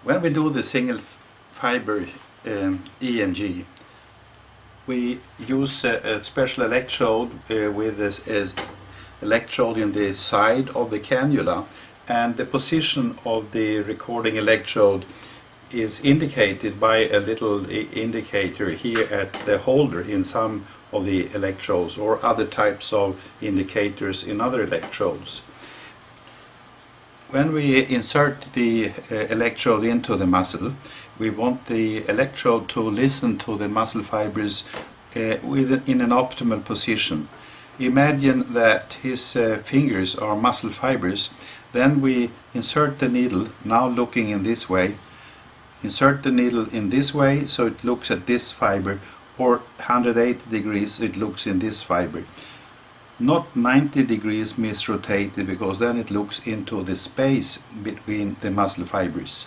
When we do the single fiber EMG, we use a special electrode with this electrode in the side of the cannula, and the position of the recording electrode is indicated by a little indicator here at the holder in some of the electrodes, or other types of indicators in other electrodes. When we insert the electrode into the muscle, we want the electrode to listen to the muscle fibers in an optimal position. Imagine that his fingers are muscle fibers. Then we insert the needle, now looking in this way. Insert the needle in this way so it looks at this fiber, or 180 degrees it looks in this fiber. Not 90 degrees misrotated, because then it looks into the space between the muscle fibers.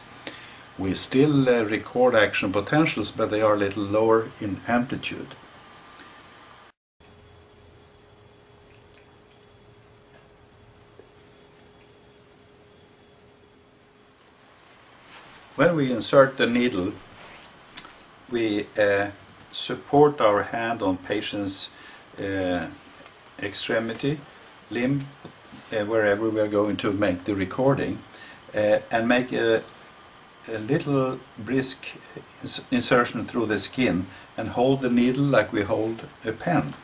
We still record action potentials, but they are a little lower in amplitude. When we insert the needle, we support our hand on patient's extremity, limb, wherever we are going to make the recording, and make a little brisk insertion through the skin, and hold the needle like we hold a pen.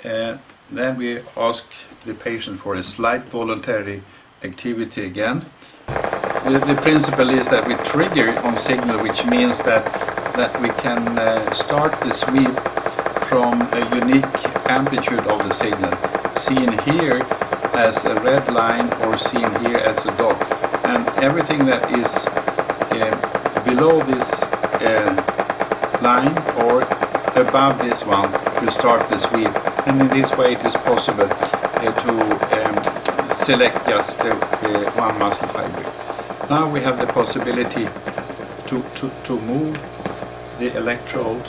Then we ask the patient for a slight voluntary activity again. The principle is that we trigger on signal, which means that we can start the sweep from a unique amplitude of the signal, seen here as a red line or seen here as a dot. And everything that is below this line or above this one will start the sweep. And in this way it is possible to select just one muscle fiber. Now we have the possibility to move the electrode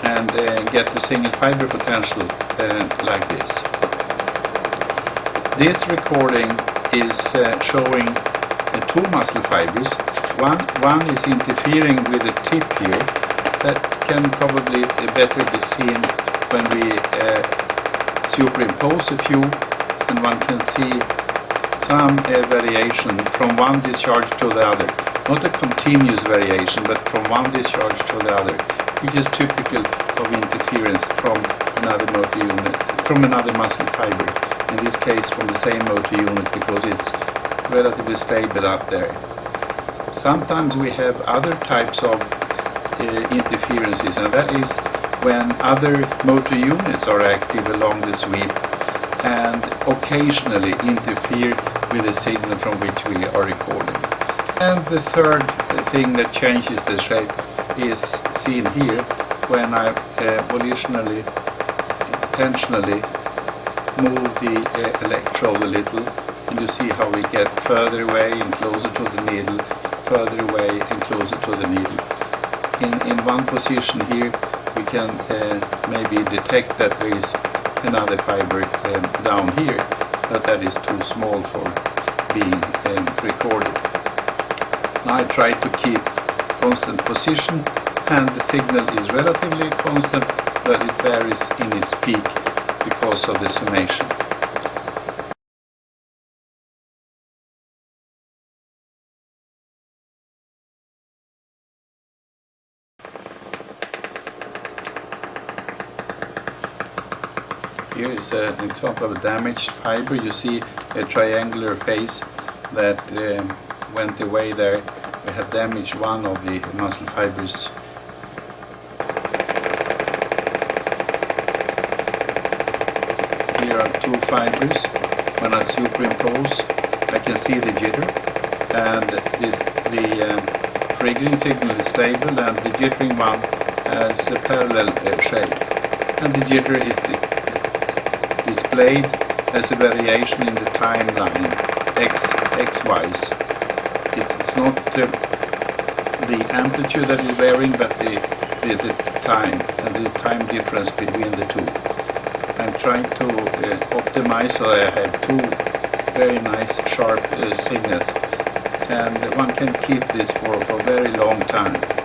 and get the single fiber potential like this. This recording is showing two muscle fibers. One is interfering with the tip here. That can probably better be seen when we superimpose a few, and one can see some variation from one discharge to the other. Not a continuous variation, but from one discharge to the other, which is typical of interference from another motor unit, from another muscle fiber. In this case from the same motor unit, because it's relatively stable up there. Sometimes we have other types of interferences, and that is when other motor units are active along the sweep and occasionally interfere with the signal from which we are recording. And the third thing that changes the shape is seen here when I volitionally, intentionally move the electrode a little, and you see how we get further away and closer to the needle, further away and closer to the needle. In one position here we can maybe detect that there is another fiber down here, but that is too small for being recorded. Now I try to keep constant position, and the signal is relatively constant, but it varies in its peak because of the summation. Here is an example of a damaged fiber. You see a triangular face that went away there. We have damaged one of the muscle fibers. Here are two fibers. When I superimpose, I can see the jitter, and the triggering signal is stable, and the jittering one has a parallel shape, and the jitter is displayed as a variation in the timeline, x-wise. It's not the amplitude that is varying, but the time, and the time difference between the two. I'm trying to optimize so I have two very nice sharp signals, and one can keep this for a very long time.